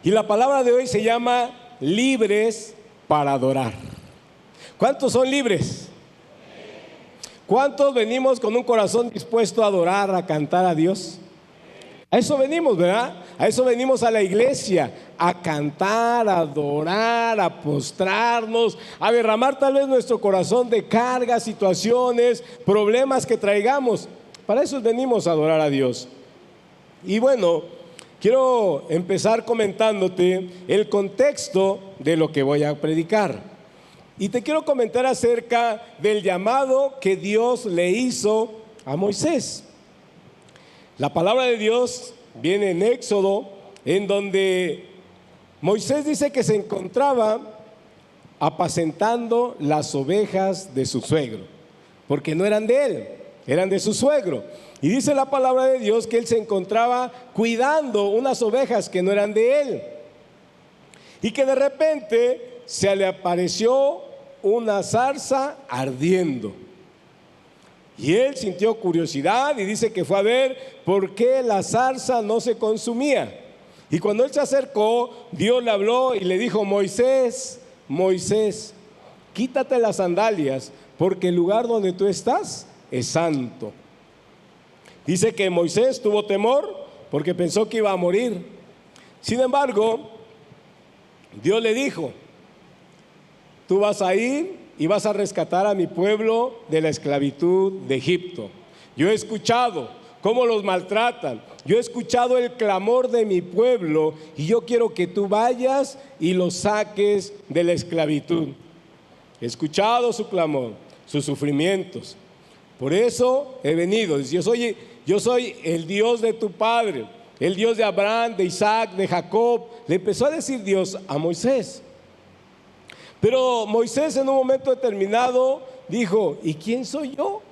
Y la palabra de hoy se llama libres para adorar. ¿Cuántos son libres? ¿Cuántos venimos con un corazón dispuesto a adorar, a cantar a Dios? A eso venimos, ¿verdad? A eso venimos a la iglesia, a cantar, a adorar, a postrarnos, a derramar tal vez nuestro corazón de cargas, situaciones, problemas que traigamos. Para eso venimos a adorar a Dios. Y bueno, quiero empezar comentándote el contexto de lo que voy a predicar. Y te quiero comentar acerca del llamado que Dios le hizo a Moisés. La palabra de Dios viene en Éxodo, en donde Moisés dice que se encontraba apacentando las ovejas de su suegro, porque no eran de él, eran de su suegro. Y dice la palabra de Dios que él se encontraba cuidando unas ovejas que no eran de él, y que de repente se le apareció una zarza ardiendo. Y él sintió curiosidad y dice que fue a ver por qué la zarza no se consumía. Y cuando él se acercó, Dios le habló y le dijo: Moisés, Moisés, quítate las sandalias, porque el lugar donde tú estás es santo. Dice que Moisés tuvo temor porque pensó que iba a morir. Sin embargo, Dios le dijo: tú vas a ir y vas a rescatar a mi pueblo de la esclavitud de Egipto. Yo he escuchado cómo los maltratan, yo he escuchado el clamor de mi pueblo y yo quiero que tú vayas y los saques de la esclavitud. He escuchado su clamor, sus sufrimientos. Por eso he venido. Dice: yo soy el Dios de tu padre, el Dios de Abraham, de Isaac, de Jacob. Le empezó a decir Dios a Moisés. Pero Moisés en un momento determinado dijo: ¿y quién soy yo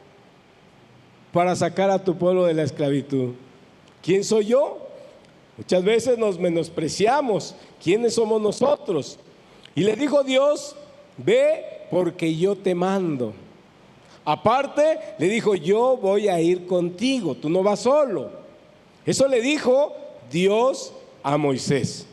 para sacar a tu pueblo de la esclavitud? ¿Quién soy yo? Muchas veces nos menospreciamos. ¿Quiénes somos nosotros? Y le dijo Dios: ve, porque yo te mando. Aparte le dijo: yo voy a ir contigo, tú no vas solo. Eso le dijo Dios a Moisés.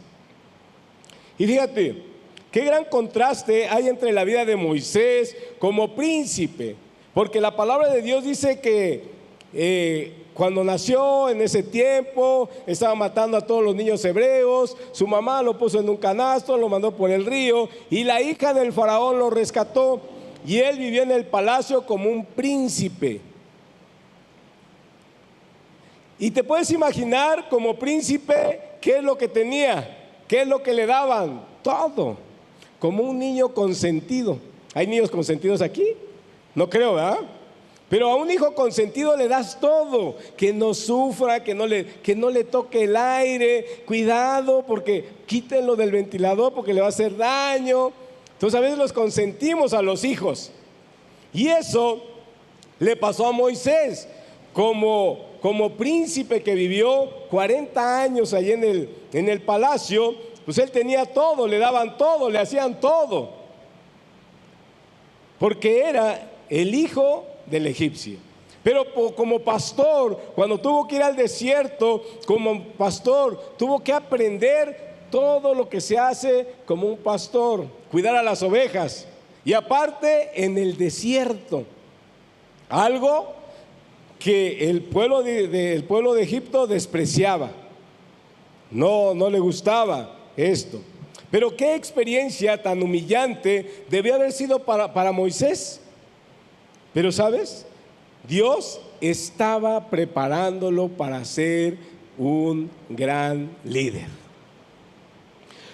Y fíjate, qué gran contraste hay entre la vida de Moisés como príncipe, porque la palabra de Dios dice que cuando nació en ese tiempo estaba matando a todos los niños hebreos, su mamá lo puso en un canasto, lo mandó por el río y la hija del faraón lo rescató y él vivió en el palacio como un príncipe. Y te puedes imaginar como príncipe qué es lo que tenía, qué es lo que le daban, todo. Como un niño consentido. ¿Hay niños consentidos aquí? No creo, ¿verdad? Pero a un hijo consentido le das todo, que no sufra, que no le toque el aire, cuidado porque quítenlo del ventilador porque le va a hacer daño. Entonces a veces los consentimos a los hijos. Y eso le pasó a Moisés como príncipe que vivió 40 años allí en el palacio. Pues él tenía todo, le daban todo, le hacían todo, porque era el hijo del egipcio. Pero como pastor, cuando tuvo que ir al desierto, como pastor, tuvo que aprender todo lo que se hace como un pastor, cuidar a las ovejas. Y aparte en el desierto, algo que el pueblo de Egipto despreciaba, no le gustaba esto. Pero qué experiencia tan humillante debió haber sido para Moisés. Pero ¿sabes? Dios estaba preparándolo para ser un gran líder.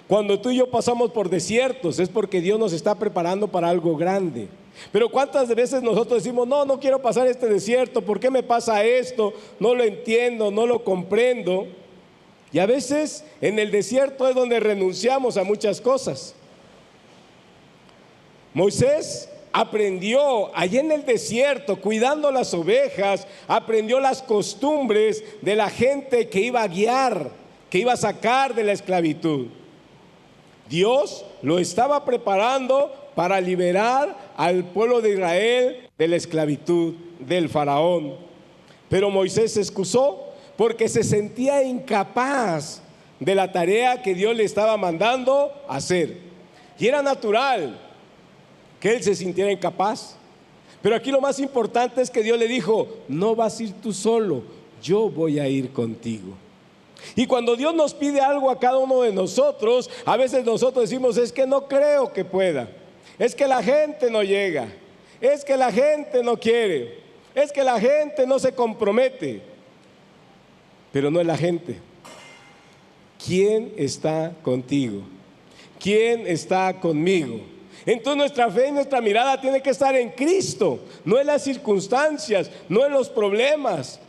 Cuando tú y yo pasamos por desiertos es porque Dios nos está preparando para algo grande. Pero ¿cuántas veces nosotros decimos: no quiero pasar este desierto, ¿por qué me pasa esto? No lo entiendo, no lo comprendo. Y a veces en el desierto es donde renunciamos a muchas cosas. Moisés aprendió allí en el desierto, cuidando las ovejas, aprendió las costumbres de la gente que iba a guiar, que iba a sacar de la esclavitud. Dios lo estaba preparando para liberar al pueblo de Israel de la esclavitud del faraón. Pero Moisés se excusó porque se sentía incapaz de la tarea que Dios le estaba mandando hacer. Y era natural que él se sintiera incapaz. Pero aquí lo más importante es que Dios le dijo: no vas a ir tú solo, yo voy a ir contigo. Y cuando Dios nos pide algo a cada uno de nosotros, a veces nosotros decimos: es que no creo que pueda, es que la gente no llega, es que la gente no quiere, es que la gente no se compromete. Pero no es la gente. ¿Quién está contigo? ¿Quién está conmigo? Entonces nuestra fe y nuestra mirada tiene que estar en Cristo, no en las circunstancias, no en los problemas.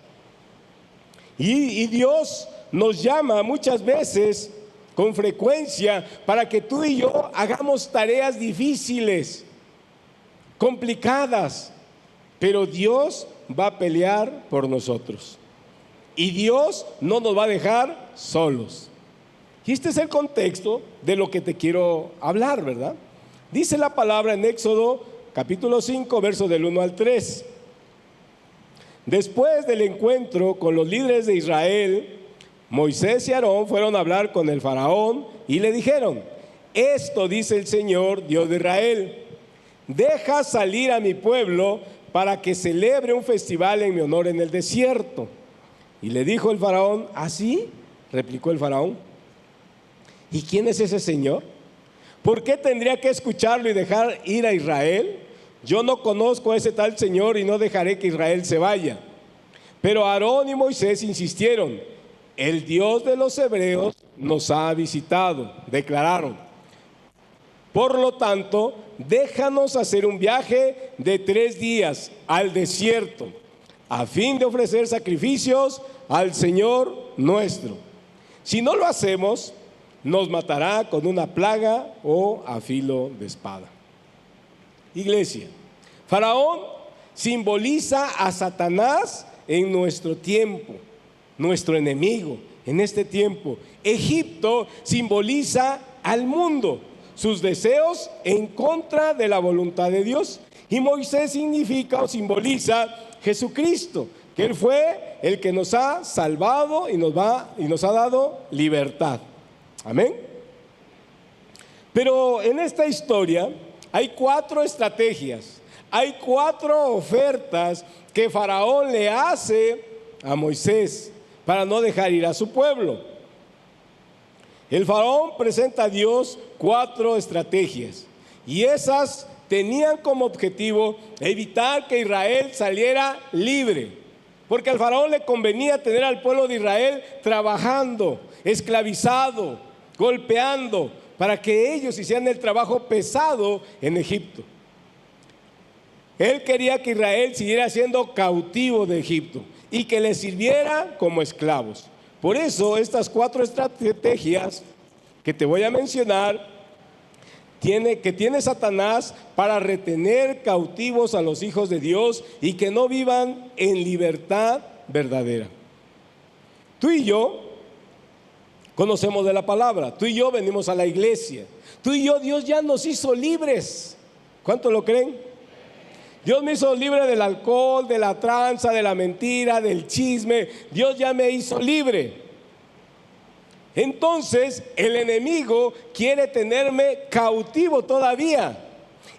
Y Dios nos llama muchas veces, con frecuencia, para que tú y yo hagamos tareas difíciles, complicadas, pero Dios va a pelear por nosotros. Y Dios no nos va a dejar solos. Y este es el contexto de lo que te quiero hablar, ¿verdad? Dice la palabra en Éxodo capítulo 5, versos del 1 al 3. Después del encuentro con los líderes de Israel, Moisés y Aarón fueron a hablar con el faraón y le dijeron: esto dice el Señor, Dios de Israel: deja salir a mi pueblo para que celebre un festival en mi honor en el desierto. Y le dijo el faraón: ¿así? Replicó el faraón: ¿y quién es ese Señor? ¿Por qué tendría que escucharlo y dejar ir a Israel? Yo no conozco a ese tal Señor y no dejaré que Israel se vaya. Pero Aarón y Moisés insistieron: el Dios de los hebreos nos ha visitado, declararon. Por lo tanto, déjanos hacer un viaje de 3 días al desierto, a fin de ofrecer sacrificios al Señor nuestro. Si no lo hacemos, nos matará con una plaga o a filo de espada. Iglesia, Faraón simboliza a Satanás en nuestro tiempo, nuestro enemigo en este tiempo. Egipto simboliza al mundo, sus deseos en contra de la voluntad de Dios. Y Moisés significa o simboliza Jesucristo, que Él fue el que nos ha salvado y nos ha dado libertad. Amén. Pero en esta historia hay 4 estrategias, hay 4 ofertas que Faraón le hace a Moisés para no dejar ir a su pueblo. El faraón presenta a Dios 4 estrategias, y esas tenían como objetivo evitar que Israel saliera libre, porque al faraón le convenía tener al pueblo de Israel trabajando, esclavizado, golpeando, para que ellos hicieran el trabajo pesado en Egipto. Él quería que Israel siguiera siendo cautivo de Egipto y que le sirviera como esclavos. Por eso estas 4 estrategias que te voy a mencionar que tiene Satanás para retener cautivos a los hijos de Dios y que no vivan en libertad verdadera. Tú y yo conocemos de la palabra, tú y yo venimos a la iglesia, tú y yo, Dios ya nos hizo libres. ¿Cuánto lo creen? Dios me hizo libre del alcohol, de la tranza, de la mentira, del chisme. Dios ya me hizo libre. Entonces el enemigo quiere tenerme cautivo todavía.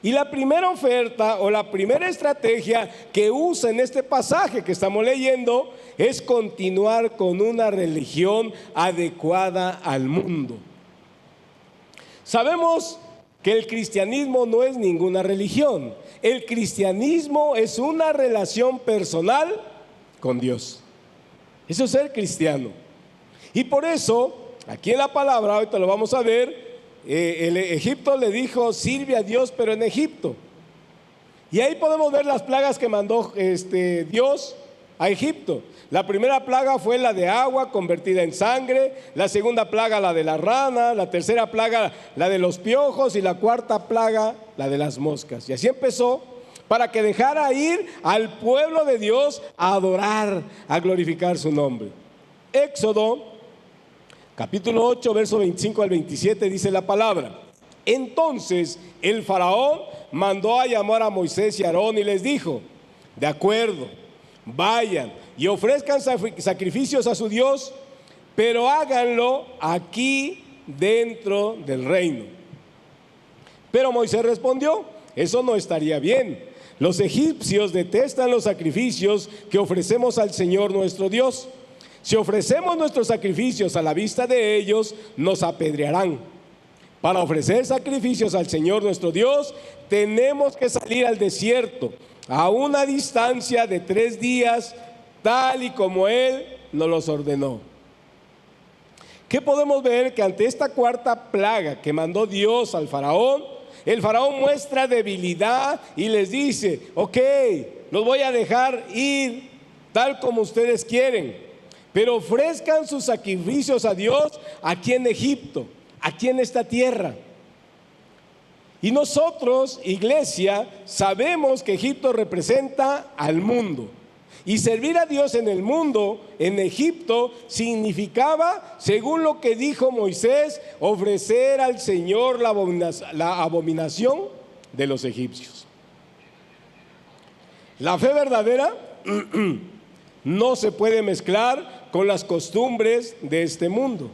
Y la primera oferta o la primera estrategia que usa en este pasaje que estamos leyendo es continuar con una religión adecuada al mundo. Sabemos que el cristianismo no es ninguna religión. El cristianismo es una relación personal con Dios. Eso es ser cristiano. Y por eso, aquí en la palabra, ahorita lo vamos a ver, el Egipto le dijo: sirve a Dios, pero en Egipto. Y ahí podemos ver las plagas que mandó Dios a Egipto. La primera plaga fue la de agua convertida en sangre, la segunda plaga la de la rana, la tercera plaga la de los piojos y la cuarta plaga la de las moscas. Y así empezó, para que dejara ir al pueblo de Dios a adorar, a glorificar su nombre. Éxodo capítulo 8, verso 25 al 27 dice la palabra: entonces el faraón mandó a llamar a Moisés y a Aarón y les dijo: de acuerdo, vayan y ofrezcan sacrificios a su Dios, pero háganlo aquí dentro del reino. Pero Moisés respondió: eso no estaría bien. Los egipcios detestan los sacrificios que ofrecemos al Señor nuestro Dios. Si ofrecemos nuestros sacrificios a la vista de ellos, nos apedrearán. Para ofrecer sacrificios al Señor nuestro Dios, tenemos que salir al desierto, a una distancia de 3 días, tal y como Él nos los ordenó. ¿Qué podemos ver? Que ante esta cuarta plaga que mandó Dios al faraón, el faraón muestra debilidad y les dice: ok, los voy a dejar ir tal como ustedes quieren, pero ofrezcan sus sacrificios a Dios aquí en Egipto, aquí en esta tierra. Y nosotros, iglesia, sabemos que Egipto representa al mundo. Y servir a Dios en el mundo, en Egipto, significaba, según lo que dijo Moisés, ofrecer al Señor la abominación de los egipcios. La fe verdadera no se puede mezclar con las costumbres de este mundo.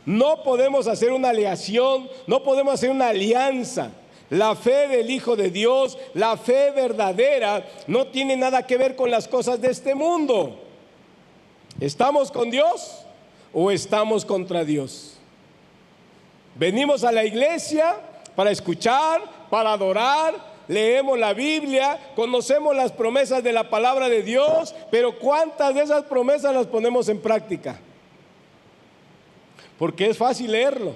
No podemos hacer una aleación, no podemos hacer una alianza. La fe del Hijo de Dios, la fe verdadera, no tiene nada que ver con las cosas de este mundo. ¿Estamos con Dios o estamos contra Dios? Venimos a la iglesia para escuchar, para adorar, leemos la Biblia, conocemos las promesas de la palabra de Dios, pero ¿cuántas de esas promesas las ponemos en práctica? Porque es fácil leerlo,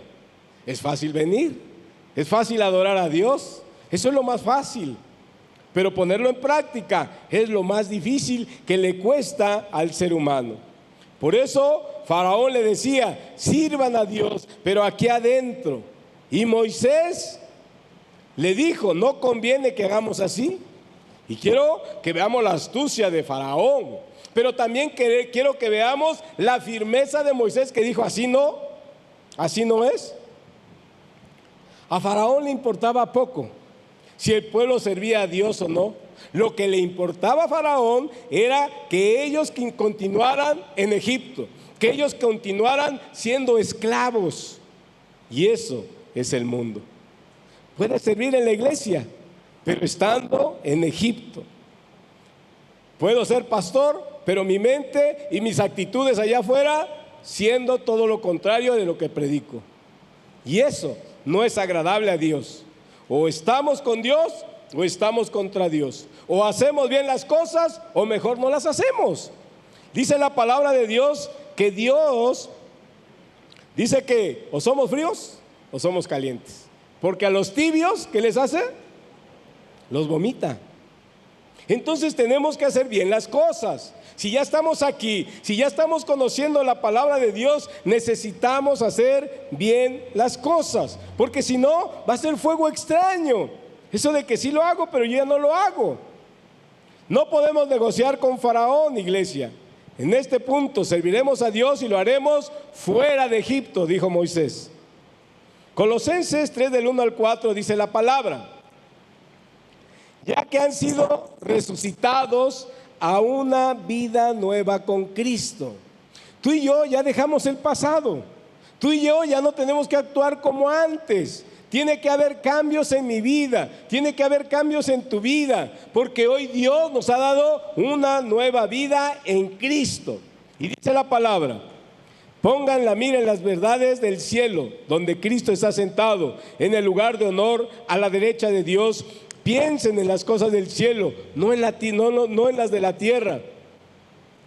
es fácil venir, es fácil adorar a Dios, eso es lo más fácil, pero ponerlo en práctica es lo más difícil que le cuesta al ser humano. Por eso Faraón le decía: sirvan a Dios, pero aquí adentro. Y Moisés le dijo: no conviene que hagamos así. Y quiero que veamos la astucia de Faraón, pero también quiero que veamos la firmeza de Moisés, que dijo: así no es. A Faraón le importaba poco si el pueblo servía a Dios o no. Lo que le importaba a Faraón era que ellos continuaran en Egipto, que ellos continuaran siendo esclavos. Y eso es el mundo. Puede servir en la iglesia, pero estando en Egipto. Puedo ser pastor, pero mi mente y mis actitudes allá afuera siendo todo lo contrario de lo que predico. Y eso no es agradable a Dios. O estamos con Dios o estamos contra Dios. O hacemos bien las cosas o mejor no las hacemos. Dice la palabra de Dios que Dios dice que o somos fríos o somos calientes. Porque a los tibios, ¿qué les hace? Los vomita. Entonces tenemos que hacer bien las cosas. Si ya estamos aquí, si ya estamos conociendo la palabra de Dios, necesitamos hacer bien las cosas, porque si no, va a ser fuego extraño. Eso de que sí lo hago, pero yo ya no lo hago. No podemos negociar con Faraón, iglesia. En este punto serviremos a Dios y lo haremos fuera de Egipto, dijo Moisés. Colosenses 3 del 1 al 4 dice la palabra: ya que han sido resucitados a una vida nueva con Cristo. Tú y yo ya dejamos el pasado. Tú y yo ya no tenemos que actuar como antes. Tiene que haber cambios en mi vida, tiene que haber cambios en tu vida, porque hoy Dios nos ha dado una nueva vida en Cristo. Y dice la palabra: pongan la mira en las verdades del cielo, donde Cristo está sentado en el lugar de honor a la derecha de Dios. Piensen en las cosas del cielo, no en las de la tierra,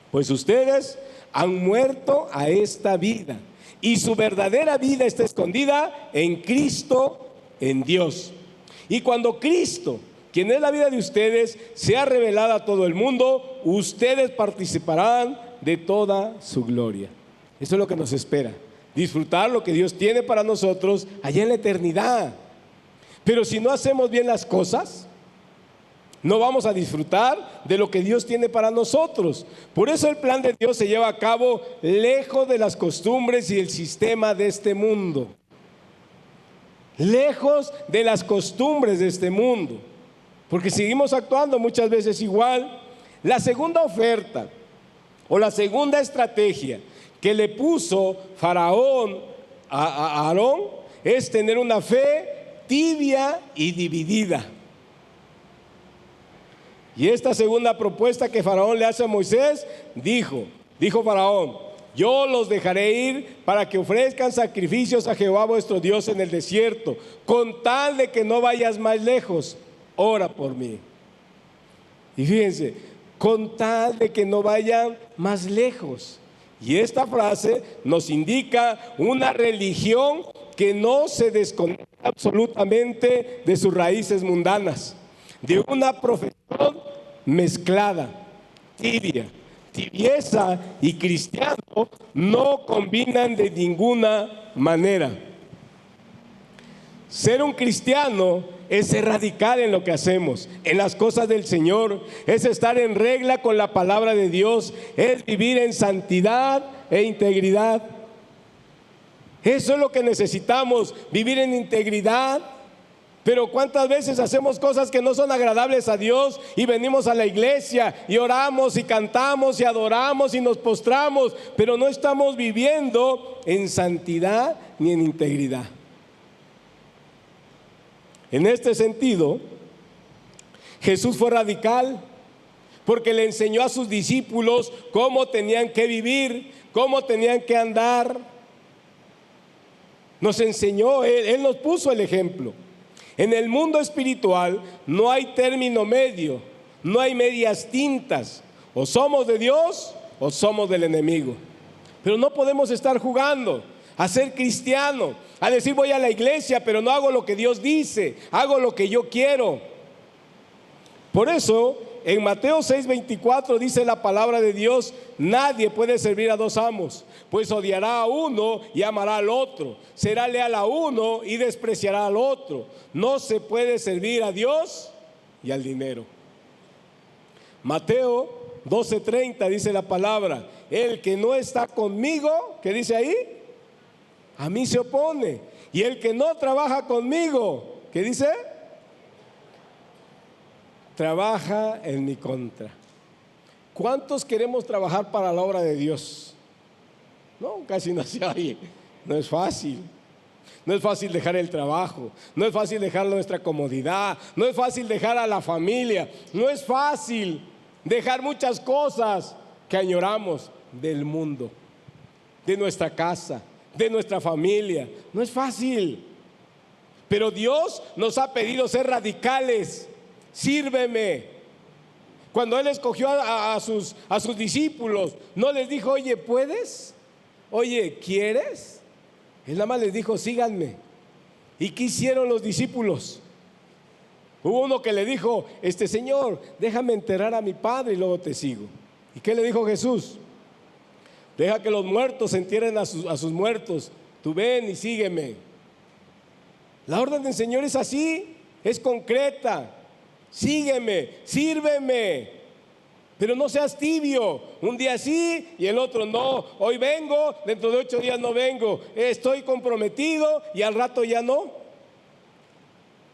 pues ustedes han muerto a esta vida y su verdadera vida está escondida en Cristo, en Dios. Y cuando Cristo, quien es la vida de ustedes, sea revelada a todo el mundo, ustedes participarán de toda su gloria. Eso es lo que nos espera, disfrutar lo que Dios tiene para nosotros allá en la eternidad. Pero si no hacemos bien las cosas, no vamos a disfrutar de lo que Dios tiene para nosotros. Por eso el plan de Dios se lleva a cabo lejos de las costumbres y el sistema de este mundo. Lejos de las costumbres de este mundo. Porque seguimos actuando muchas veces igual. La segunda oferta o la segunda estrategia que le puso Faraón a Aarón es tener una fe tibia y dividida. Y esta segunda propuesta que Faraón le hace a Moisés, dijo Faraón: yo los dejaré ir para que ofrezcan sacrificios a Jehová vuestro Dios en el desierto, con tal de que no vayas más lejos, ora por mí. Y fíjense, con tal de que no vayan más lejos. Y esta frase nos indica una religión que no se desconecta absolutamente de sus raíces mundanas, de una profesión mezclada, tibia. Tibieza y cristiano no combinan de ninguna manera. Ser un cristiano es ser radical en lo que hacemos, en las cosas del Señor, es estar en regla con la palabra de Dios, es vivir en santidad e integridad. Eso es lo que necesitamos, vivir en integridad. Pero ¿cuántas veces hacemos cosas que no son agradables a Dios y venimos a la iglesia y oramos y cantamos y adoramos y nos postramos, pero no estamos viviendo en santidad ni en integridad? En este sentido, Jesús fue radical porque le enseñó a sus discípulos cómo tenían que vivir, cómo tenían que andar. Nos enseñó, Él nos puso el ejemplo. En el mundo espiritual no hay término medio, no hay medias tintas. O somos de Dios o somos del enemigo. Pero no podemos estar jugando a ser cristiano, a decir voy a la iglesia, pero no hago lo que Dios dice, hago lo que yo quiero. Por eso, en Mateo 6:24 dice la palabra de Dios: nadie puede servir a dos amos, pues odiará a uno y amará al otro, será leal a uno y despreciará al otro. No se puede servir a Dios y al dinero. Mateo 12:30 dice la palabra: el que no está conmigo, ¿qué dice ahí? A mí se opone. Y el que no trabaja conmigo, ¿qué dice? Trabaja en mi contra. ¿Cuántos queremos trabajar para la obra de Dios? No, casi no se oye. No es fácil. No es fácil dejar el trabajo, no es fácil dejar nuestra comodidad, no es fácil dejar a la familia, no es fácil dejar muchas cosas que añoramos del mundo, de nuestra casa, de nuestra familia. No es fácil. Pero Dios nos ha pedido ser radicales. Sírveme. Cuando Él escogió a sus discípulos, no les dijo: oye, ¿puedes? Oye, ¿quieres? Él nada más les dijo: síganme. ¿Y qué hicieron los discípulos? Hubo uno que le dijo: Señor, déjame enterrar a mi padre y luego te sigo. ¿Y qué le dijo Jesús? Deja que los muertos entierren a sus muertos, tú ven y sígueme. La orden del Señor es así, es concreta. Sígueme, sírveme, pero no seas tibio. Un día sí y el otro no. Hoy vengo, dentro de 8 días no vengo. Estoy comprometido y al rato ya no.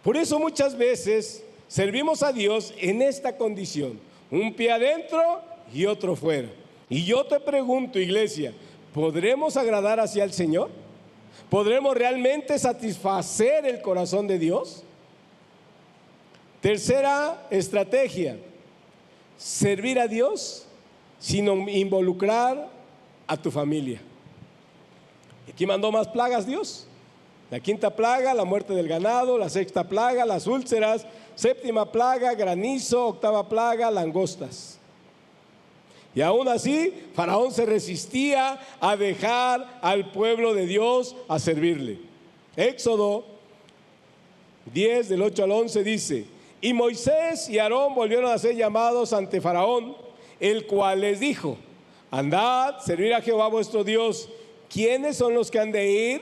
Por eso muchas veces servimos a Dios en esta condición: un pie adentro y otro fuera. Y yo te pregunto, iglesia, ¿podremos agradar hacia el Señor? ¿Podremos realmente satisfacer el corazón de Dios? Tercera estrategia: servir a Dios sin involucrar a tu familia. Aquí mandó más plagas Dios. La quinta plaga, la muerte del ganado. La sexta plaga, las úlceras. Séptima plaga, granizo. Octava plaga, langostas. Y aún así, Faraón se resistía a dejar al pueblo de Dios a servirle. Éxodo 10, del 8 al 11 dice: y Moisés y Aarón volvieron a ser llamados ante Faraón, el cual les dijo: andad, servir a Jehová vuestro Dios. ¿Quiénes son los que han de ir?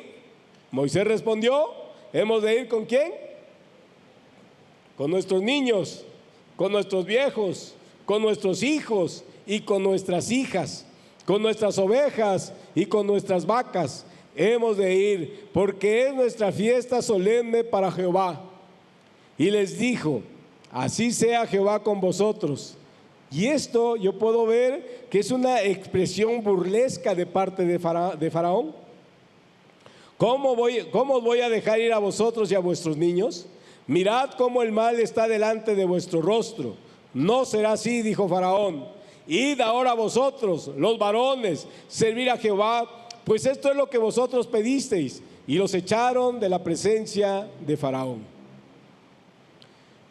Moisés respondió: ¿hemos de ir con quién? Con nuestros niños, con nuestros viejos, con nuestros hijos y con nuestras hijas, con nuestras ovejas y con nuestras vacas. Hemos de ir, porque es nuestra fiesta solemne para Jehová. Y les dijo: así sea Jehová con vosotros. Y esto yo puedo ver que es una expresión burlesca de parte de Faraón. ¿Cómo os voy a dejar ir a vosotros y a vuestros niños? Mirad cómo el mal está delante de vuestro rostro. No será así, dijo Faraón. Id ahora vosotros, los varones, servir a Jehová, pues esto es lo que vosotros pedisteis. Y los echaron de la presencia de Faraón.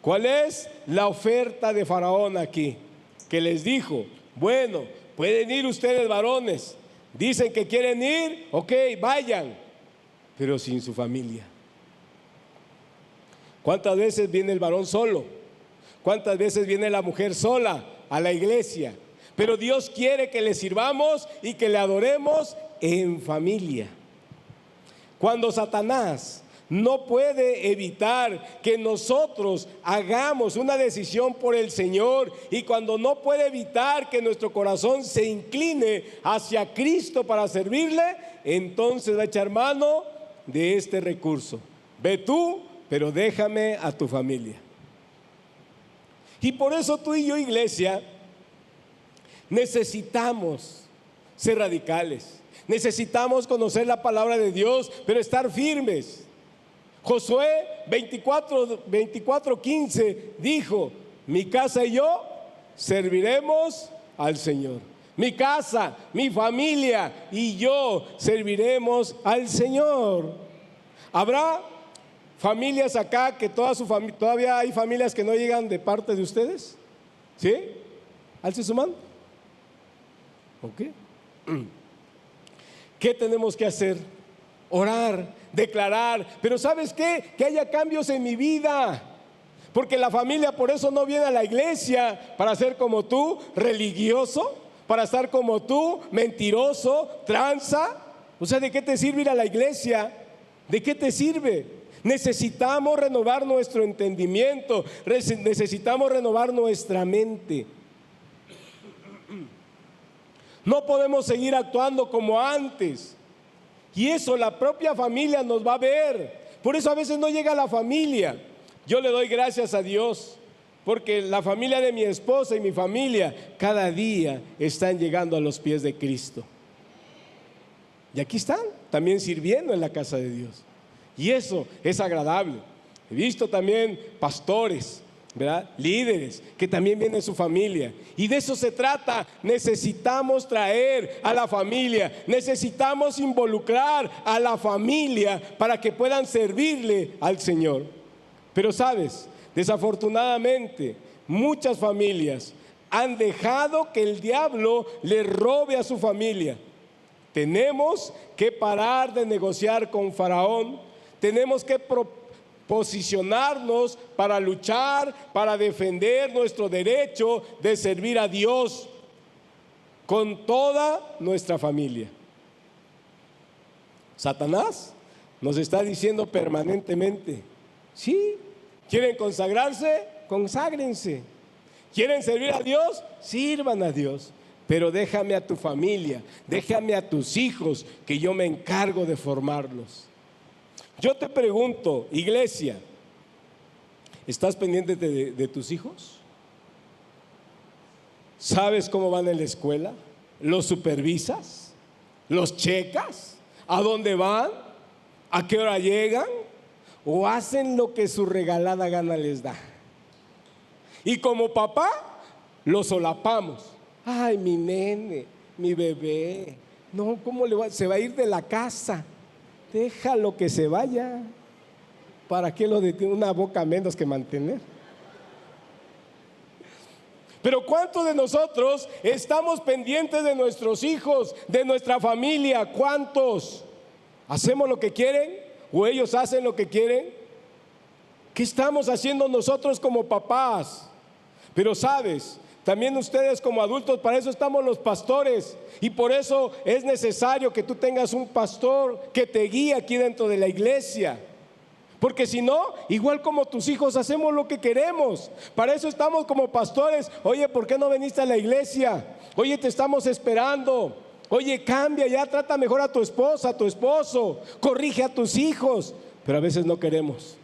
¿Cuál es la oferta de Faraón aquí? Que les dijo, bueno, pueden ir ustedes varones. Dicen que quieren ir, ok, vayan, pero sin su familia. ¿Cuántas veces viene el varón solo? ¿Cuántas veces viene la mujer sola a la iglesia? Pero Dios quiere que le sirvamos y que le adoremos en familia. Cuando Satanás no puede evitar que nosotros hagamos una decisión por el Señor, y cuando no puede evitar que nuestro corazón se incline hacia Cristo para servirle, entonces va a echar mano de este recurso. Ve tú, pero déjame a tu familia. Y por eso tú y yo, iglesia, necesitamos ser radicales. Necesitamos conocer la palabra de Dios, pero estar firmes. Josué 24:15 dijo, mi casa y yo serviremos al Señor. Mi casa, mi familia y yo serviremos al Señor. ¿Habrá familias acá que todavía hay familias que no llegan de parte de ustedes? ¿Sí? ¿Alce su mano? ¿Ok? ¿Qué tenemos que hacer? Orar, declarar, pero ¿sabes qué? Que haya cambios en mi vida, porque la familia por eso no viene a la iglesia para ser como tú, religioso, para estar como tú, mentiroso, tranza. O sea, ¿de qué te sirve ir a la iglesia? ¿De qué te sirve? Necesitamos renovar nuestro entendimiento, necesitamos renovar nuestra mente. No podemos seguir actuando como antes. Y eso la propia familia nos va a ver. Por eso a veces no llega la familia. Yo le doy gracias a Dios, porque la familia de mi esposa y mi familia cada día están llegando a los pies de Cristo. Y aquí están, también sirviendo en la casa de Dios. Y eso es agradable. He visto también pastores, ¿verdad? Líderes que también vienen su familia, y de eso se trata. Necesitamos traer a la familia, necesitamos involucrar a la familia para que puedan servirle al Señor. Pero sabes, desafortunadamente muchas familias han dejado que el diablo le robe a su familia. Tenemos que parar de negociar con Faraón. Tenemos que posicionarnos para luchar, para defender nuestro derecho de servir a Dios con toda nuestra familia. Satanás nos está diciendo permanentemente, sí, quieren consagrarse, conságrense. Quieren servir a Dios, sirvan a Dios. Pero déjame a tu familia, déjame a tus hijos, que yo me encargo de formarlos. Yo te pregunto, iglesia, ¿estás pendiente de tus hijos? ¿Sabes cómo van en la escuela? ¿Los supervisas? ¿Los checas? ¿A dónde van? ¿A qué hora llegan? ¿O hacen lo que su regalada gana les da? Y como papá, los solapamos. Ay, mi nene, mi bebé, no, ¿cómo le va? Se va a ir de la casa. Déjalo que se vaya. ¿Para qué lo detiene? Una boca menos que mantener. Pero ¿cuántos de nosotros estamos pendientes de nuestros hijos, de nuestra familia? ¿Cuántos? ¿Hacemos lo que quieren o ellos hacen lo que quieren? ¿Qué estamos haciendo nosotros como papás? Pero sabes, también ustedes como adultos, para eso estamos los pastores, y por eso es necesario que tú tengas un pastor que te guíe aquí dentro de la iglesia. Porque si no, igual como tus hijos, hacemos lo que queremos. Para eso estamos como pastores. Oye, ¿por qué no viniste a la iglesia? Oye, te estamos esperando. Oye, cambia ya, trata mejor a tu esposa, a tu esposo, corrige a tus hijos. Pero a veces no queremos.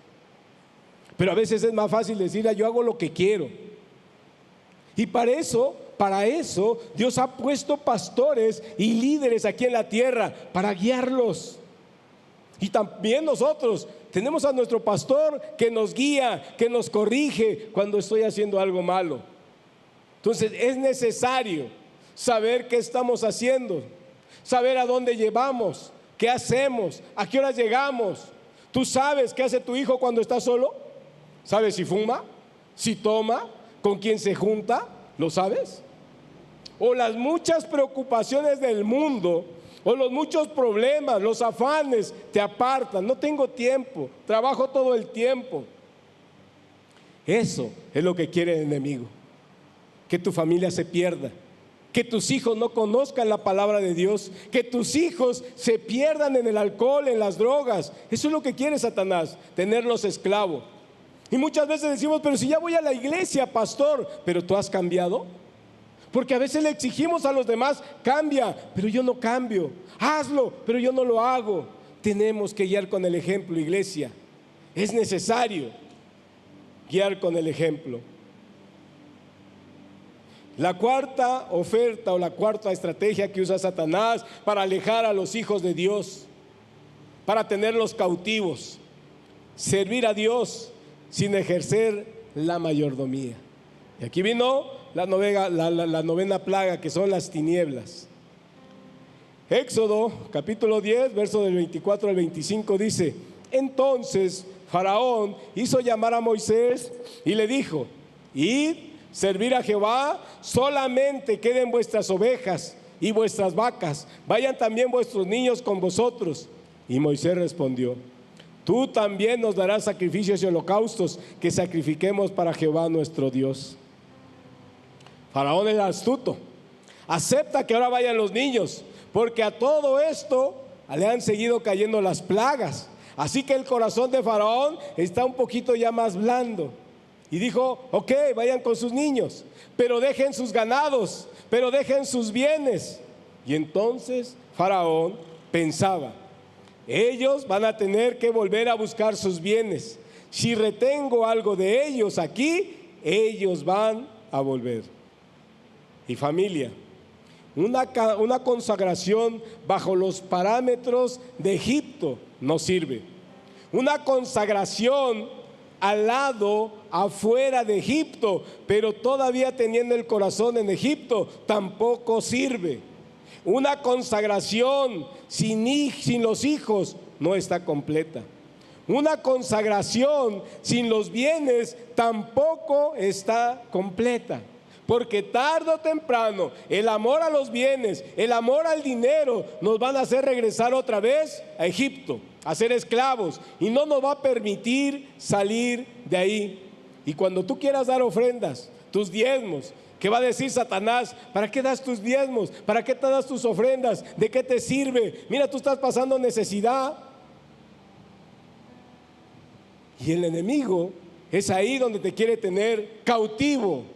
Pero a veces es más fácil decir, yo hago lo que quiero. Y para eso Dios ha puesto pastores y líderes aquí en la tierra para guiarlos. Y también nosotros tenemos a nuestro pastor que nos guía, que nos corrige cuando estoy haciendo algo malo. Entonces es necesario saber qué estamos haciendo, saber a dónde llevamos, qué hacemos, a qué horas llegamos. ¿Tú sabes qué hace tu hijo cuando está solo? ¿Sabes si fuma? ¿Si toma? ¿Con quién se junta? ¿Lo sabes? O las muchas preocupaciones del mundo, o los muchos problemas, los afanes te apartan. No tengo tiempo, trabajo todo el tiempo. Eso es lo que quiere el enemigo, que tu familia se pierda, que tus hijos no conozcan la palabra de Dios, que tus hijos se pierdan en el alcohol, en las drogas. Eso es lo que quiere Satanás, tenerlos esclavos. Y muchas veces decimos, pero si ya voy a la iglesia, pastor, pero tú has cambiado. Porque a veces le exigimos a los demás, cambia, pero yo no cambio. Hazlo, pero yo no lo hago. Tenemos que guiar con el ejemplo, iglesia. Es necesario guiar con el ejemplo. La cuarta oferta o la cuarta estrategia que usa Satanás para alejar a los hijos de Dios, para tenerlos cautivos, servir a Dios sin ejercer la mayordomía. Y aquí vino la novena plaga, que son las tinieblas. Éxodo capítulo 10, verso del 24 al 25 dice: entonces Faraón hizo llamar a Moisés y le dijo: id, servir a Jehová, solamente queden vuestras ovejas y vuestras vacas, vayan también vuestros niños con vosotros. Y Moisés respondió: tú también nos darás sacrificios y holocaustos que sacrifiquemos para Jehová nuestro Dios. Faraón era astuto, acepta que ahora vayan los niños, porque a todo esto le han seguido cayendo las plagas. Así que el corazón de Faraón está un poquito ya más blando. Y dijo: ok, vayan con sus niños, pero dejen sus ganados, pero dejen sus bienes. Y entonces Faraón pensaba: ellos van a tener que volver a buscar sus bienes. Si retengo algo de ellos aquí, ellos van a volver. Y familia, una consagración bajo los parámetros de Egipto no sirve. Una consagración al lado, afuera de Egipto, pero todavía teniendo el corazón en Egipto, tampoco sirve. Una consagración sin los hijos no está completa. Una consagración sin los bienes tampoco está completa. Porque tarde o temprano el amor a los bienes, el amor al dinero nos van a hacer regresar otra vez a Egipto, a ser esclavos, y no nos va a permitir salir de ahí. Y cuando tú quieras dar ofrendas, tus diezmos, ¿qué va a decir Satanás? ¿Para qué das tus diezmos? ¿Para qué te das tus ofrendas? ¿De qué te sirve? Mira, tú estás pasando necesidad. Y el enemigo es ahí donde te quiere tener cautivo.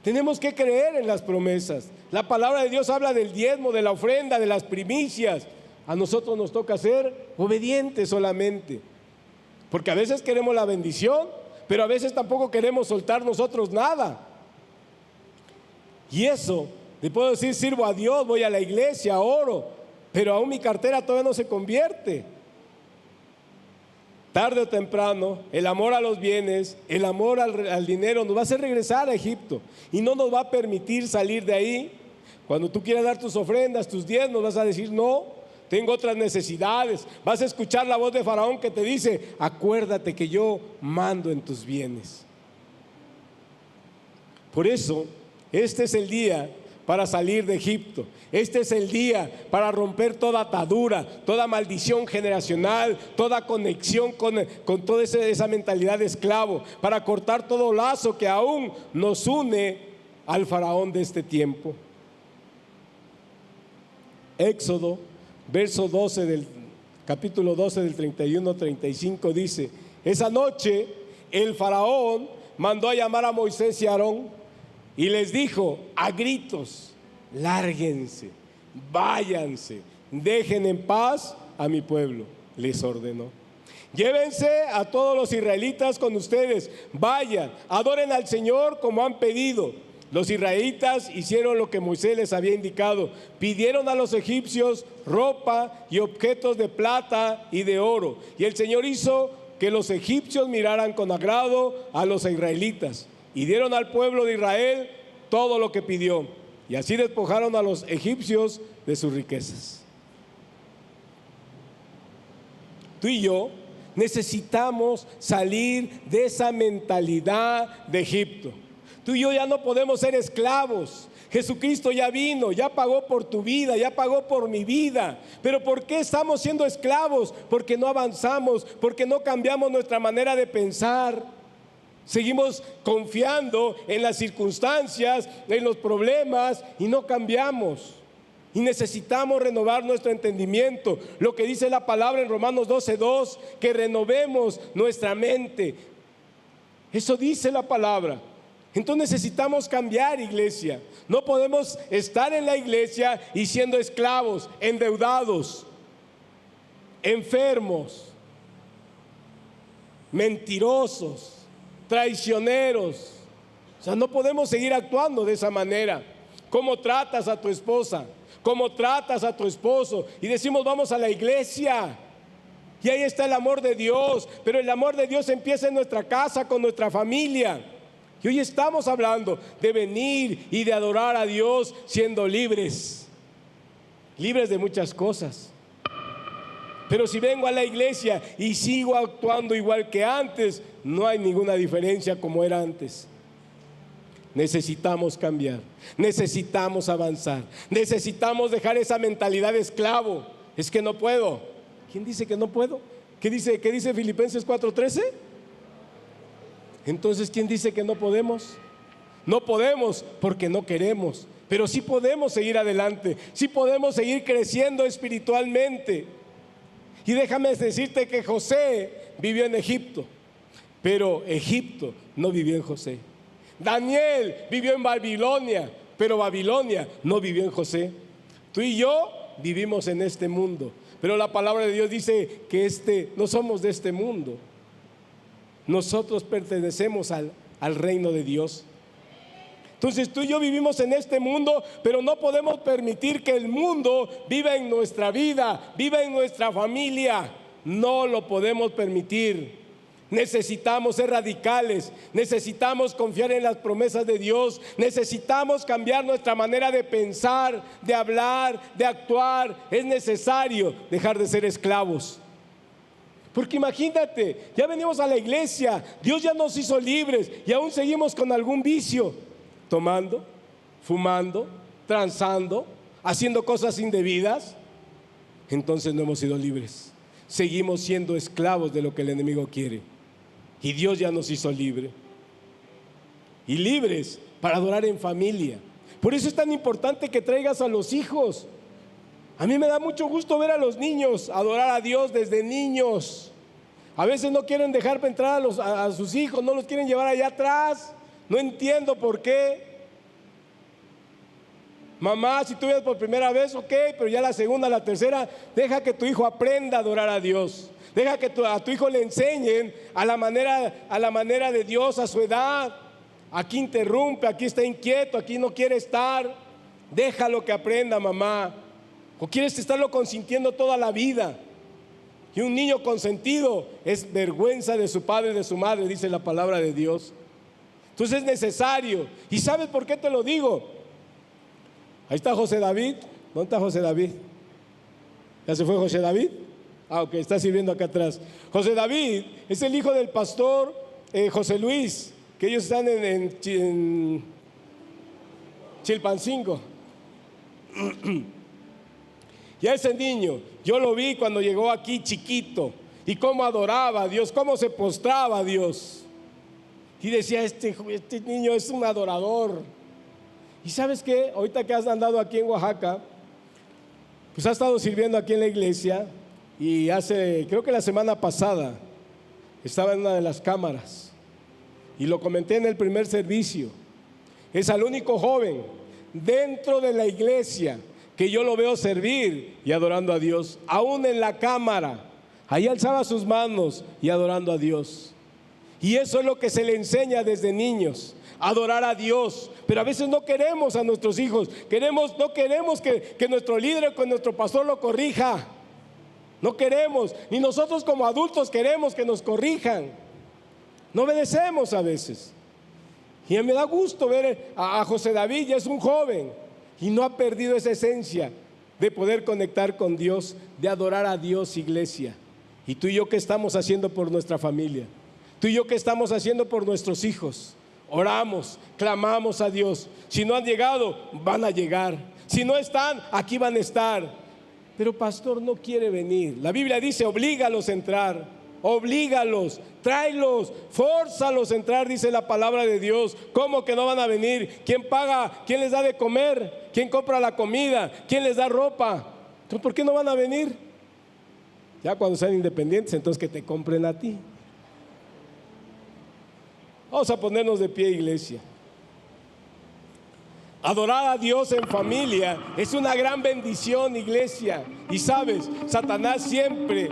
Tenemos que creer en las promesas. La palabra de Dios habla del diezmo, de la ofrenda, de las primicias. A nosotros nos toca ser obedientes solamente. Porque a veces queremos la bendición, pero a veces tampoco queremos soltar nosotros nada. Y eso, le puedo decir, sirvo a Dios, voy a la iglesia, oro, pero aún mi cartera todavía no se convierte. Tarde o temprano, el amor a los bienes, el amor al dinero nos va a hacer regresar a Egipto y no nos va a permitir salir de ahí. Cuando tú quieras dar tus ofrendas, tus diezmos, vas a decir: no, tengo otras necesidades. Vas a escuchar la voz de Faraón que te dice: acuérdate que yo mando en tus bienes. Por eso, este es el día para salir de Egipto. Este es el día para romper toda atadura, toda maldición generacional, toda conexión con toda esa mentalidad de esclavo, para cortar todo lazo que aún nos une al faraón de este tiempo. Éxodo, verso 12 del capítulo 12 del 31-35 dice: esa noche el faraón mandó a llamar a Moisés y a Aarón y les dijo a gritos: lárguense, váyanse, dejen en paz a mi pueblo. Les ordenó: llévense a todos los israelitas con ustedes, vayan, adoren al Señor como han pedido. Los israelitas hicieron lo que Moisés les había indicado. Pidieron a los egipcios ropa y objetos de plata y de oro. Y el Señor hizo que los egipcios miraran con agrado a los israelitas. Y dieron al pueblo de Israel todo lo que pidió. Y así despojaron a los egipcios de sus riquezas. Tú y yo necesitamos salir de esa mentalidad de Egipto. Tú y yo ya no podemos ser esclavos. Jesucristo ya vino, ya pagó por tu vida, ya pagó por mi vida. Pero ¿por qué estamos siendo esclavos? Porque no avanzamos, porque no cambiamos nuestra manera de pensar. Seguimos confiando en las circunstancias, en los problemas y no cambiamos. Y necesitamos renovar nuestro entendimiento. Lo que dice la palabra en Romanos 12:2, que renovemos nuestra mente. Eso dice la palabra. Entonces necesitamos cambiar, iglesia. No podemos estar en la iglesia y siendo esclavos, endeudados, enfermos, mentirosos, traicioneros. O sea, no podemos seguir actuando de esa manera. ¿Cómo tratas a tu esposa? ¿Cómo tratas a tu esposo? Y decimos, vamos a la iglesia. Y ahí está el amor de Dios. Pero el amor de Dios empieza en nuestra casa, con nuestra familia. Y hoy estamos hablando de venir y de adorar a Dios siendo libres. Libres de muchas cosas. Pero si vengo a la iglesia y sigo actuando igual que antes, no hay ninguna diferencia como era antes. Necesitamos cambiar, necesitamos avanzar, necesitamos dejar esa mentalidad de esclavo. Es que no puedo. ¿Quién dice que no puedo? ¿Qué dice Filipenses 4:13? Entonces, ¿quién dice que no podemos? No podemos porque no queremos, pero sí podemos seguir adelante, sí podemos seguir creciendo espiritualmente. Y déjame decirte que José vivió en Egipto, pero Egipto no vivió en José. Daniel vivió en Babilonia, pero Babilonia no vivió en José. Tú y yo vivimos en este mundo, pero la palabra de Dios dice que no somos de este mundo. Nosotros pertenecemos al reino de Dios. Entonces tú y yo vivimos en este mundo, pero no podemos permitir que el mundo viva en nuestra vida, viva en nuestra familia. No lo podemos permitir. Necesitamos ser radicales, necesitamos confiar en las promesas de Dios, necesitamos cambiar nuestra manera de pensar, de hablar, de actuar. Es necesario dejar de ser esclavos. Porque imagínate, ya venimos a la iglesia, Dios ya nos hizo libres y aún seguimos con algún vicio, tomando, fumando, transando, haciendo cosas indebidas. Entonces no hemos sido libres, seguimos siendo esclavos de lo que el enemigo quiere. Y Dios ya nos hizo libres. Y libres para adorar en familia. Por eso es tan importante que traigas a los hijos. A mí me da mucho gusto ver a los niños adorar a Dios desde niños. A veces no quieren dejar entrar a sus hijos, no los quieren llevar allá atrás. No entiendo por qué. Mamá, si tú vienes por primera vez, ok, pero ya la segunda, la tercera, deja que tu hijo aprenda a adorar a Dios. Deja que a tu hijo le enseñen a la manera de Dios, a su edad. Aquí interrumpe, aquí está inquieto, aquí no quiere estar. Déjalo que aprenda, mamá. ¿O quieres estarlo consintiendo toda la vida? Y un niño consentido es vergüenza de su padre y de su madre, dice la palabra de Dios. Entonces es necesario. ¿Y sabes por qué te lo digo? Ahí está José David. ¿Dónde está José David? ¿Ya se fue José David? Ah, ok, está sirviendo acá atrás. José David es el hijo del pastor José Luis, que ellos están en Chilpancingo. Y a ese niño, yo lo vi cuando llegó aquí chiquito, y cómo adoraba a Dios, cómo se postraba a Dios. Y decía, este niño es un adorador. Y ¿sabes qué? Ahorita que has andado aquí en Oaxaca, pues has estado sirviendo aquí en la iglesia. Y creo que la semana pasada, estaba en una de las cámaras. Y lo comenté en el primer servicio. Es el único joven dentro de la iglesia que yo lo veo servir y adorando a Dios. Aún en la cámara, ahí alzaba sus manos y adorando a Dios. Y eso es lo que se le enseña desde niños, adorar a Dios. Pero a veces no queremos a nuestros hijos, no queremos que nuestro líder, que nuestro pastor lo corrija. No queremos, ni nosotros como adultos queremos que nos corrijan. No obedecemos a veces. Y me da gusto ver a José David, ya es un joven y no ha perdido esa esencia de poder conectar con Dios, de adorar a Dios, iglesia. Y tú y yo, ¿qué estamos haciendo por nuestra familia? Tú y yo, ¿qué estamos haciendo por nuestros hijos? Oramos, clamamos a Dios. Si no han llegado, van a llegar. Si no están, aquí van a estar. Pero pastor no quiere venir. La Biblia dice, oblígalos a entrar. Oblígalos, tráelos, fórzalos a entrar, dice la palabra de Dios. ¿Cómo que no van a venir? ¿Quién paga? ¿Quién les da de comer? ¿Quién compra la comida? ¿Quién les da ropa? Entonces, ¿por qué no van a venir? Ya cuando sean independientes, entonces que te compren a ti. Vamos a ponernos de pie, iglesia. Adorar a Dios en familia es una gran bendición, iglesia. Y sabes, Satanás siempre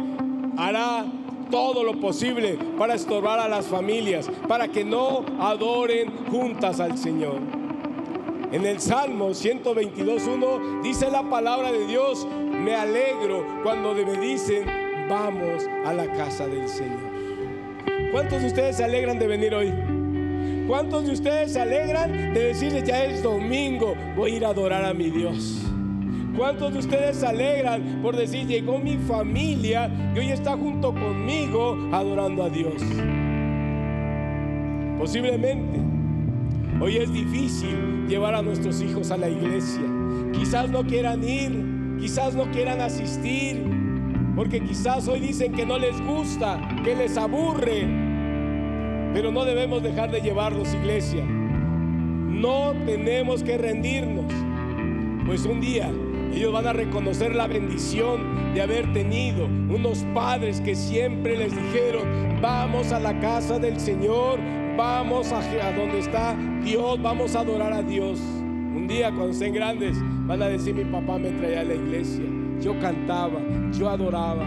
hará todo lo posible para estorbar a las familias, para que no adoren juntas al Señor. En el Salmo 122:1 dice la palabra de Dios: me alegro cuando me dicen vamos a la casa del Señor. ¿Cuántos de ustedes se alegran de venir hoy? ¿Cuántos de ustedes se alegran de decirles ya es domingo, voy a ir a adorar a mi Dios? ¿Cuántos de ustedes se alegran por decir llegó mi familia y hoy está junto conmigo adorando a Dios? Posiblemente hoy es difícil llevar a nuestros hijos a la iglesia. Quizás no quieran ir, quizás no quieran asistir, porque quizás hoy dicen que no les gusta, que les aburre. Pero no debemos dejar de llevarlos, iglesia. No tenemos que rendirnos, pues un día ellos van a reconocer la bendición de haber tenido unos padres que siempre les dijeron: vamos a la casa del Señor, vamos a donde está Dios, vamos a adorar a Dios. Un día cuando estén grandes van a decir: mi papá me traía a la iglesia, yo cantaba, yo adoraba.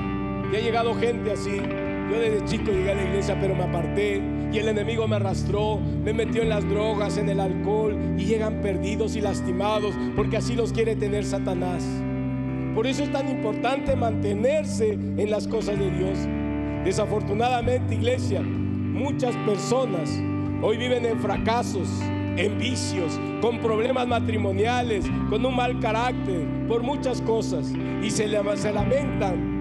Y ha llegado gente así. Yo desde chico llegué a la iglesia, pero me aparté y el enemigo me arrastró, me metió en las drogas, en el alcohol, y llegan perdidos y lastimados, porque así los quiere tener Satanás. Por eso es tan importante mantenerse en las cosas de Dios. Desafortunadamente, iglesia, muchas personas hoy viven en fracasos, en vicios, con problemas matrimoniales, con un mal carácter, por muchas cosas, y se lamentan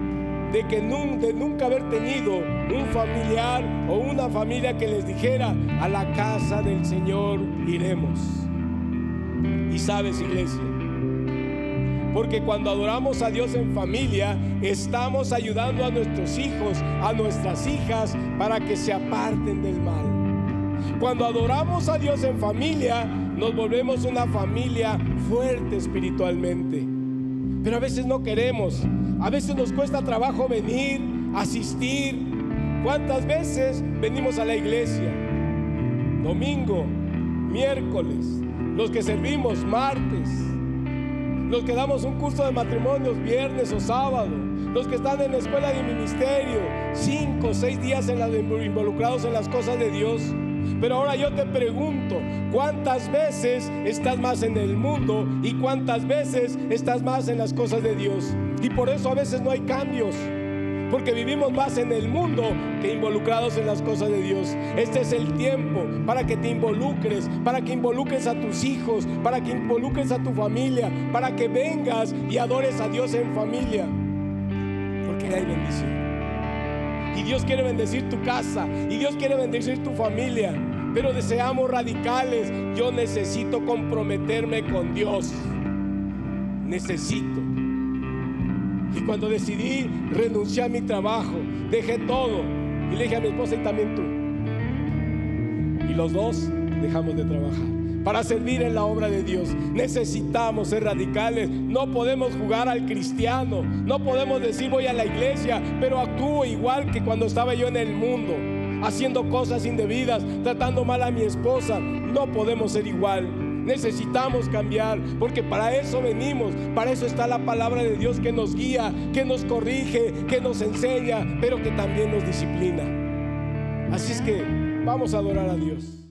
de nunca haber tenido un familiar o una familia que les dijera: a la casa del Señor iremos. Y sabes, iglesia, porque cuando adoramos a Dios en familia, estamos ayudando a nuestros hijos, a nuestras hijas, para que se aparten del mal. Cuando adoramos a Dios en familia, nos volvemos una familia fuerte espiritualmente. Pero a veces no queremos. A veces nos cuesta trabajo venir, asistir. ¿Cuántas veces venimos a la iglesia? Domingo, miércoles, los que servimos martes, los que damos un curso de matrimonios viernes o sábado, los que están en la escuela de ministerio 5 o 6 días involucrados en las cosas de Dios. Pero ahora yo te pregunto, ¿cuántas veces estás más en el mundo y cuántas veces estás más en las cosas de Dios? Y por eso a veces no hay cambios, porque vivimos más en el mundo que involucrados en las cosas de Dios. Este es el tiempo para que te involucres, para que involucres a tus hijos, para que involucres a tu familia, para que vengas y adores a Dios en familia, porque hay bendición. Y Dios quiere bendecir tu casa, y Dios quiere bendecir tu familia, pero deseamos radicales. Yo necesito comprometerme con Dios, necesito. Y cuando decidí renunciar a mi trabajo, dejé todo y le dije a mi esposa: y también tú. Y los dos dejamos de trabajar para servir en la obra de Dios. Necesitamos ser radicales. No podemos jugar al cristiano. No podemos decir voy a la iglesia, pero actúo igual que cuando estaba yo en el mundo, haciendo cosas indebidas, tratando mal a mi esposa. No podemos ser igual. Necesitamos cambiar, porque para eso venimos. Para eso está la palabra de Dios, que nos guía, que nos corrige, que nos enseña, pero que también nos disciplina. Así es que vamos a adorar a Dios.